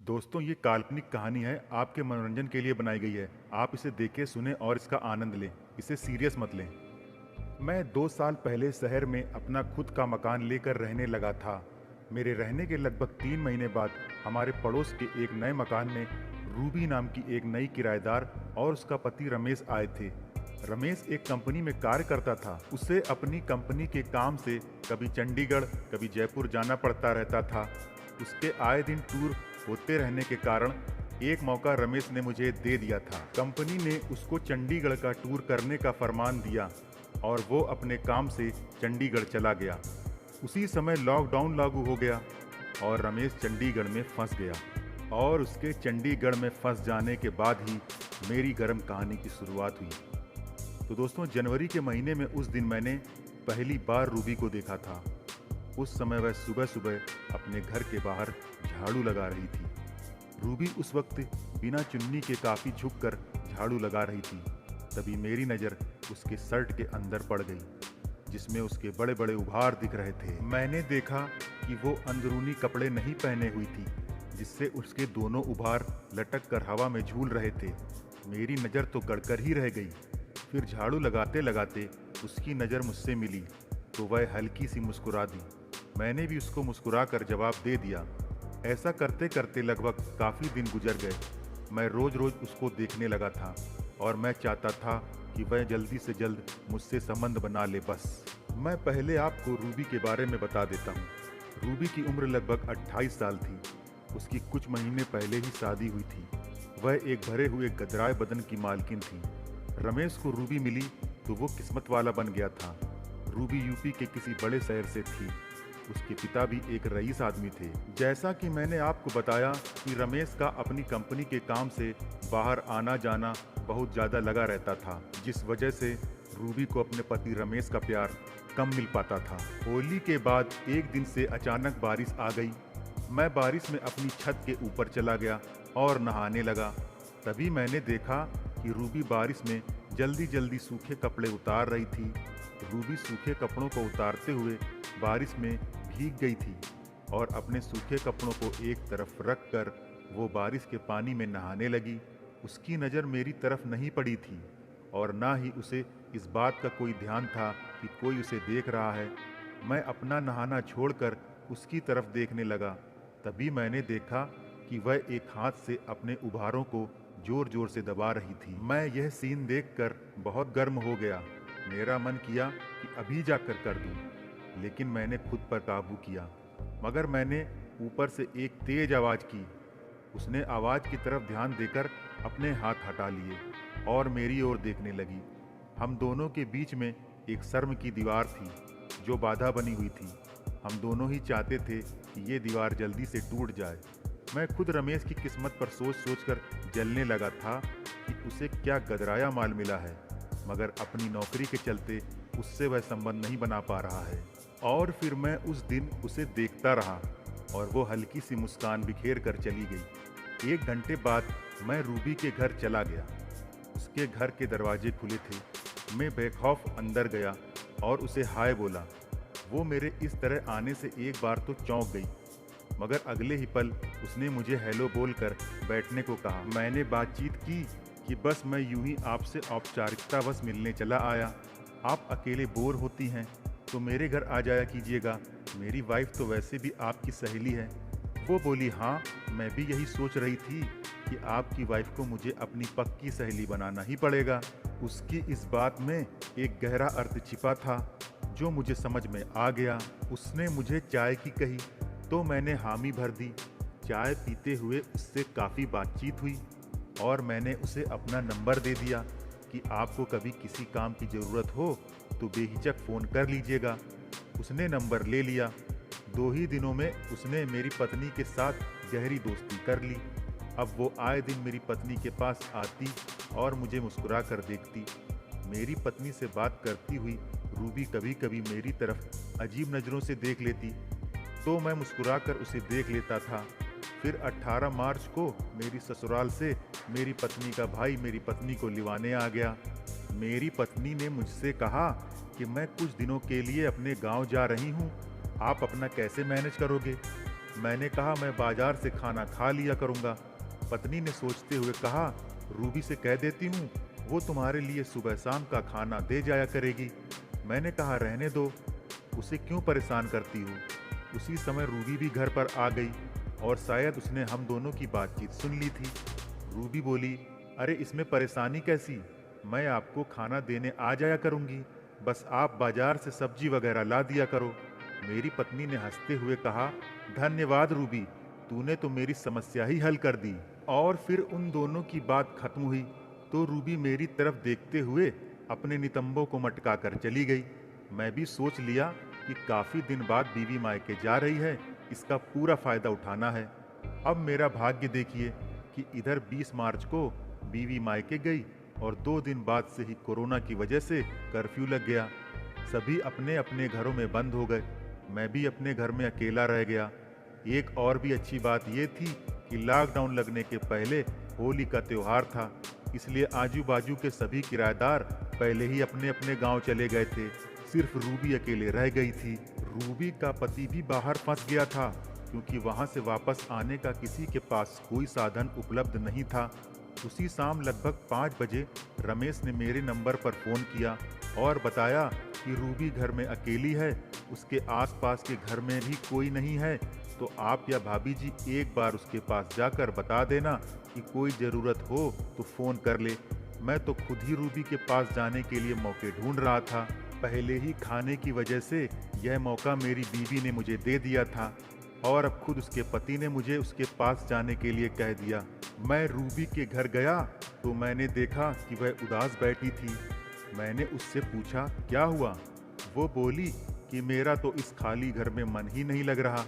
दोस्तों, ये काल्पनिक कहानी है, आपके मनोरंजन के लिए बनाई गई है। आप इसे देखें, सुने और इसका आनंद लें। इसे सीरियस मत लें। मैं 2 साल पहले शहर में अपना खुद का मकान लेकर रहने लगा था। मेरे रहने के लगभग 3 महीने बाद हमारे पड़ोस के एक नए मकान में रूबी नाम की एक नई किराएदार और उसका पति रमेश आए थे। रमेश एक कंपनी में कार्य करता था। उसे अपनी कंपनी के काम से कभी चंडीगढ़, कभी जयपुर जाना पड़ता रहता था। उसके आए दिन टूर होते रहने के कारण एक मौका रमेश ने मुझे दे दिया था। कंपनी ने उसको चंडीगढ़ का टूर करने का फरमान दिया और वो अपने काम से चंडीगढ़ चला गया। उसी समय लॉकडाउन लागू हो गया और रमेश चंडीगढ़ में फंस गया। और उसके चंडीगढ़ में फंस जाने के बाद ही मेरी गर्म कहानी की शुरुआत हुई। तो दोस्तों, जनवरी के महीने में उस दिन मैंने पहली बार रूबी को देखा था। उस समय वह सुबह सुबह अपने घर के बाहर झाड़ू लगा रही थी। रूबी उस वक्त बिना चुन्नी के काफी झुककर झाड़ू लगा रही थी। तभी मेरी नज़र उसके शर्ट के अंदर पड़ गई, जिसमें उसके बड़े बड़े उभार दिख रहे थे। मैंने देखा कि वो अंदरूनी कपड़े नहीं पहने हुई थी, जिससे उसके दोनों उभार लटक कर हवा में झूल रहे थे। मेरी नज़र तो गड़कर ही रह गई। फिर झाड़ू लगाते लगाते उसकी नज़र मुझसे मिली तो वह हल्की सी मुस्कुरा दी। मैंने भी उसको मुस्कुरा कर जवाब दे दिया। ऐसा करते करते लगभग काफ़ी दिन गुजर गए। मैं रोज़ रोज़ उसको देखने लगा था और मैं चाहता था कि वह जल्दी से जल्द मुझसे संबंध बना ले। बस मैं पहले आपको रूबी के बारे में बता देता हूँ। रूबी की उम्र लगभग 28 साल थी। उसकी कुछ महीने पहले ही शादी हुई थी। वह एक भरे हुए गदराए बदन की मालकिन थी। रमेश को रूबी मिली तो वो किस्मत वाला बन गया था। रूबी यूपी के किसी बड़े शहर से थी। उसके पिता भी एक रईस आदमी थे। जैसा कि मैंने आपको बताया कि रमेश का अपनी कंपनी के काम से बाहर आना जाना बहुत ज़्यादा लगा रहता था, जिस वजह से रूबी को अपने पति रमेश का प्यार कम मिल पाता था। होली के बाद एक दिन से अचानक बारिश आ गई। मैं बारिश में अपनी छत के ऊपर चला गया और नहाने लगा। तभी मैंने देखा कि रूबी बारिश में जल्दी जल्दी सूखे कपड़े उतार रही थी। रूबी सूखे कपड़ों को उतारते हुए बारिश में भीग गई थी और अपने सूखे कपड़ों को एक तरफ रख कर वो बारिश के पानी में नहाने लगी। उसकी नज़र मेरी तरफ नहीं पड़ी थी और ना ही उसे इस बात का कोई ध्यान था कि कोई उसे देख रहा है। मैं अपना नहाना छोड़कर उसकी तरफ देखने लगा। तभी मैंने देखा कि वह एक हाथ से अपने उभारों को जोर जोर से दबा रही थी। मैं यह सीन देखकर बहुत गर्म हो गया। मेरा मन किया कि अभी जाकर कर दूं, लेकिन मैंने खुद पर काबू किया। मगर मैंने ऊपर से एक तेज आवाज़ की। उसने आवाज़ की तरफ ध्यान देकर अपने हाथ हटा लिए और मेरी ओर देखने लगी। हम दोनों के बीच में एक शर्म की दीवार थी जो बाधा बनी हुई थी। हम दोनों ही चाहते थे कि ये दीवार जल्दी से टूट जाए। मैं खुद रमेश की किस्मत पर सोच सोचकर जलने लगा था कि उसे क्या गदराया माल मिला है, मगर अपनी नौकरी के चलते उससे वह संबंध नहीं बना पा रहा है। और फिर मैं उस दिन उसे देखता रहा और वो हल्की सी मुस्कान बिखेर कर चली गई। 1 घंटे बाद मैं रूबी के घर चला गया। उसके घर के दरवाजे खुले थे। मैं बेखौफ अंदर गया और उसे हाय बोला। वो मेरे इस तरह आने से एक बार तो चौंक गई, मगर अगले ही पल उसने मुझे हेलो बोलकर बैठने को कहा। मैंने बातचीत की कि बस मैं यूं ही आपसे औपचारिकता बस मिलने चला आया। आप अकेले बोर होती हैं तो मेरे घर आ जाया कीजिएगा। मेरी वाइफ तो वैसे भी आपकी सहेली है। वो बोली, हाँ, मैं भी यही सोच रही थी कि आपकी वाइफ को मुझे अपनी पक्की सहेली बनाना ही पड़ेगा। उसकी इस बात में एक गहरा अर्थ छिपा था जो मुझे समझ में आ गया। उसने मुझे चाय की कही तो मैंने हामी भर दी। चाय पीते हुए उससे काफ़ी बातचीत हुई और मैंने उसे अपना नंबर दे दिया कि आपको कभी किसी काम की ज़रूरत हो तो बेहिचक फ़ोन कर लीजिएगा। उसने नंबर ले लिया। 2 ही दिनों में उसने मेरी पत्नी के साथ गहरी दोस्ती कर ली। अब वो आए दिन मेरी पत्नी के पास आती और मुझे मुस्कुरा कर देखती। मेरी पत्नी से बात करती हुई रूबी कभी कभी मेरी तरफ अजीब नज़रों से देख लेती तो मैं मुस्कुरा कर उसे देख लेता था। फिर 18 मार्च को मेरी ससुराल से मेरी पत्नी का भाई मेरी पत्नी को लिवाने आ गया। मेरी पत्नी ने मुझसे कहा कि मैं कुछ दिनों के लिए अपने गांव जा रही हूं, आप अपना कैसे मैनेज करोगे। मैंने कहा, मैं बाजार से खाना खा लिया करूँगा। पत्नी ने सोचते हुए कहा, रूबी से कह देती हूँ, वो तुम्हारे लिए सुबह शाम का खाना दे जाया करेगी। मैंने कहा, रहने दो, उसे क्यों परेशान करती हो। उसी समय रूबी भी घर पर आ गई और शायद उसने हम दोनों की बातचीत सुन ली थी। रूबी बोली, अरे इसमें परेशानी कैसी, मैं आपको खाना देने आ जाया करूँगी, बस आप बाजार से सब्जी वगैरह ला दिया करो। मेरी पत्नी ने हंसते हुए कहा, धन्यवाद रूबी, तूने तो मेरी समस्या ही हल कर दी। और फिर उन दोनों की बात खत्म हुई तो रूबी मेरी तरफ देखते हुए अपने नितंबों को मटका कर चली गई। मैं भी सोच लिया कि काफ़ी दिन बाद बीवी मायके जा रही है, इसका पूरा फ़ायदा उठाना है। अब मेरा भाग्य देखिए कि इधर 20 मार्च को बीवी मायके गई और 2 दिन बाद से ही कोरोना की वजह से कर्फ्यू लग गया। सभी अपने अपने घरों में बंद हो गए, मैं भी अपने घर में अकेला रह गया। एक और भी अच्छी बात यह थी कि लॉकडाउन लगने के पहले होली का त्यौहार था, इसलिए आजू बाजू के सभी किराएदार पहले ही अपने अपने गांव चले गए थे। सिर्फ रूबी अकेले रह गई थी। रूबी का पति भी बाहर फंस गया था क्योंकि वहां से वापस आने का किसी के पास कोई साधन उपलब्ध नहीं था। उसी शाम लगभग 5 बजे रमेश ने मेरे नंबर पर फ़ोन किया और बताया कि रूबी घर में अकेली है, उसके आसपास के घर में भी कोई नहीं है, तो आप या भाभी जी एक बार उसके पास जाकर बता देना कि कोई ज़रूरत हो तो फ़ोन कर ले। मैं तो खुद ही रूबी के पास जाने के लिए मौके ढूंढ रहा था। पहले ही खाने की वजह से यह मौका मेरी बीवी ने मुझे दे दिया था और अब खुद उसके पति ने मुझे उसके पास जाने के लिए कह दिया। मैं रूबी के घर गया तो मैंने देखा कि वह उदास बैठी थी। मैंने उससे पूछा, क्या हुआ? वो बोली कि मेरा तो इस खाली घर में मन ही नहीं लग रहा।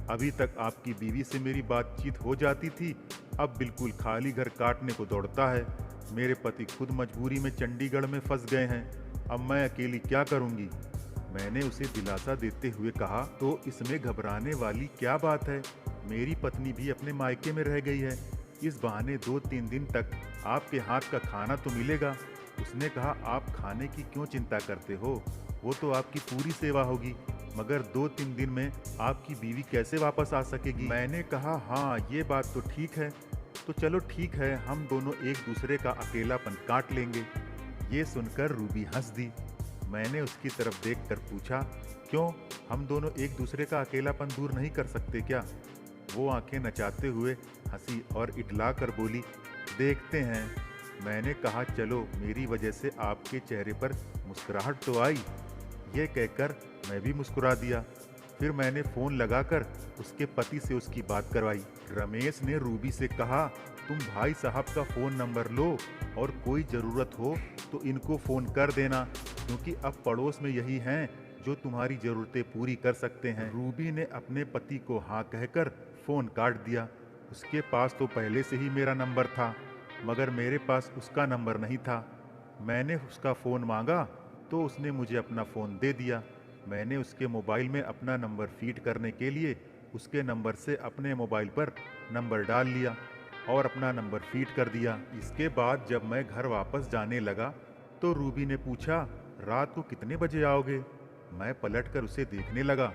अभी तक आपकी बीवी से मेरी बातचीत हो जाती थी, अब बिल्कुल खाली घर काटने को दौड़ता है। मेरे पति खुद मजबूरी में चंडीगढ़ में फंस गए हैं, अब मैं अकेली क्या करूंगी? मैंने उसे दिलासा देते हुए कहा, तो इसमें घबराने वाली क्या बात है? मेरी पत्नी भी अपने मायके में रह गई है, इस बहाने 2-3 दिन तक आपके हाथ का खाना तो मिलेगा। उसने कहा, आप खाने की क्यों चिंता करते हो, वो तो आपकी पूरी सेवा होगी, मगर 2-3 दिन में आपकी बीवी कैसे वापस आ सकेगी? मैंने कहा, हाँ ये बात तो ठीक है, तो चलो ठीक है, हम दोनों एक दूसरे का अकेलापन काट लेंगे। ये सुनकर रूबी हंस दी। मैंने उसकी तरफ देखकर पूछा, क्यों, हम दोनों एक दूसरे का अकेलापन दूर नहीं कर सकते क्या? वो आंखें नचाते हुए हंसी और इटला कर बोली, देखते हैं। मैंने कहा, चलो, मेरी वजह से आपके चेहरे पर मुस्कुराहट तो आई। ये कहकर मैं भी मुस्कुरा दिया। फिर मैंने फ़ोन लगाकर उसके पति से उसकी बात करवाई। रमेश ने रूबी से कहा, तुम भाई साहब का फ़ोन नंबर लो और कोई ज़रूरत हो तो इनको फ़ोन कर देना, क्योंकि अब पड़ोस में यही हैं जो तुम्हारी ज़रूरतें पूरी कर सकते हैं। रूबी ने अपने पति को हाँ कहकर फ़ोन काट दिया। उसके पास तो पहले से ही मेरा नंबर था, मगर मेरे पास उसका नंबर नहीं था। मैंने उसका फ़ोन मांगा तो उसने मुझे अपना फ़ोन दे दिया। मैंने उसके मोबाइल में अपना नंबर फीड करने के लिए उसके नंबर से अपने मोबाइल पर नंबर डाल लिया और अपना नंबर फीड कर दिया। इसके बाद जब मैं घर वापस जाने लगा तो रूबी ने पूछा, रात को कितने बजे आओगे? मैं पलटकर उसे देखने लगा।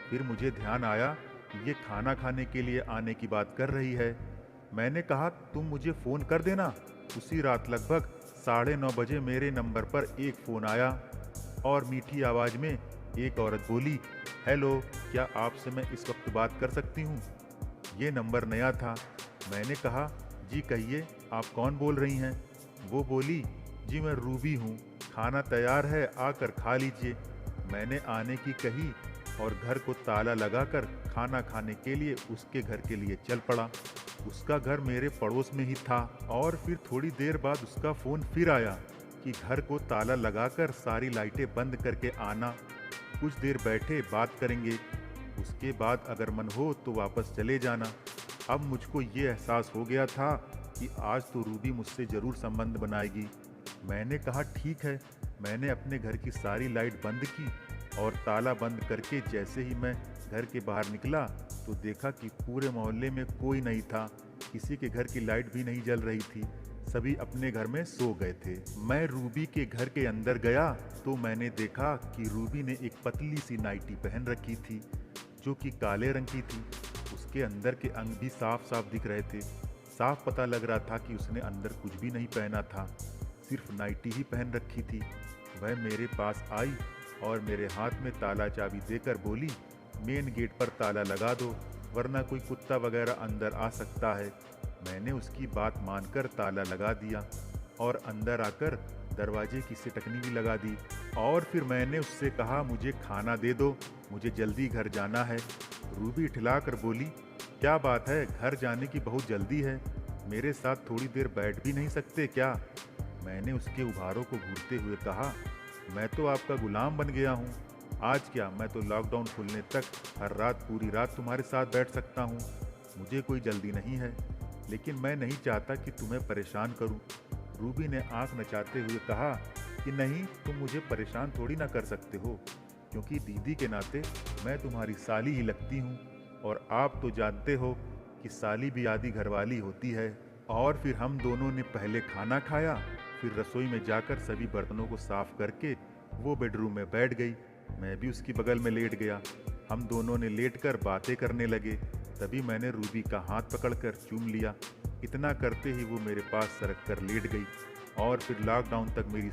फिर मुझे ध्यान आया कि ये खाना खाने के लिए आने की बात कर रही है। मैंने कहा, तुम मुझे फ़ोन कर देना। उसी रात लगभग 9:30 बजे मेरे नंबर पर एक फ़ोन आया और मीठी आवाज़ में एक औरत बोली, हेलो, क्या आपसे मैं इस वक्त बात कर सकती हूँ? ये नंबर नया था। मैंने कहा, जी कहिए, आप कौन बोल रही हैं? वो बोली, जी मैं रूबी हूँ, खाना तैयार है, आकर खा लीजिए। मैंने आने की कही और घर को ताला लगाकर खाना खाने के लिए उसके घर के लिए चल पड़ा। उसका घर मेरे पड़ोस में ही था और फिर थोड़ी देर बाद उसका फ़ोन फिर आया कि घर को ताला लगाकर सारी लाइटें बंद करके आना, कुछ देर बैठे बात करेंगे, उसके बाद अगर मन हो तो वापस चले जाना। अब मुझको ये एहसास हो गया था कि आज तो रूबी मुझसे ज़रूर संबंध बनाएगी। मैंने कहा, ठीक है। मैंने अपने घर की सारी लाइट बंद की और ताला बंद करके जैसे ही मैं घर के बाहर निकला तो देखा कि पूरे मोहल्ले में कोई नहीं था, किसी के घर की लाइट भी नहीं जल रही थी, सभी अपने घर में सो गए थे। मैं रूबी के घर के अंदर गया तो मैंने देखा कि रूबी ने एक पतली सी नाइटी पहन रखी थी जो कि काले रंग की थी। उसके अंदर के अंग भी साफ साफ दिख रहे थे। साफ पता लग रहा था कि उसने अंदर कुछ भी नहीं पहना था, सिर्फ नाइटी ही पहन रखी थी। वह मेरे पास आई और मेरे हाथ में ताला चाबी देकर बोली, मेन गेट पर ताला लगा दो, वरना कोई कुत्ता वगैरह अंदर आ सकता है। मैंने उसकी बात मानकर ताला लगा दिया और अंदर आकर दरवाजे की सिटकनी भी लगा दी। और फिर मैंने उससे कहा, मुझे खाना दे दो, मुझे जल्दी घर जाना है। रूबी ठिलाकर बोली, क्या बात है, घर जाने की बहुत जल्दी है, मेरे साथ थोड़ी देर बैठ भी नहीं सकते क्या? मैंने उसके उभारों को घूरते हुए कहा, मैं तो आपका गुलाम बन गया हूँ। आज क्या, मैं तो लॉकडाउन खुलने तक हर रात पूरी रात तुम्हारे साथ बैठ सकता हूँ। मुझे कोई जल्दी नहीं है, लेकिन मैं नहीं चाहता कि तुम्हें परेशान करूँ। रूबी ने आंख नचाते हुए कहा कि नहीं, तुम मुझे परेशान थोड़ी ना कर सकते हो, क्योंकि दीदी के नाते मैं तुम्हारी साली ही लगती हूँ, और आप तो जानते हो कि साली भी आधी घरवाली होती है। और फिर हम दोनों ने पहले खाना खाया, फिर रसोई में जाकर सभी बर्तनों को साफ करके वो बेडरूम में बैठ गई। मैं भी उसकी बगल में लेट गया। हम दोनों ने लेटकर बातें करने लगे। तभी मैंने रूबी का हाथ पकड़कर चूम लिया। इतना करते ही वो मेरे पास सरक कर लेट गई और फिर लॉकडाउन तक मेरी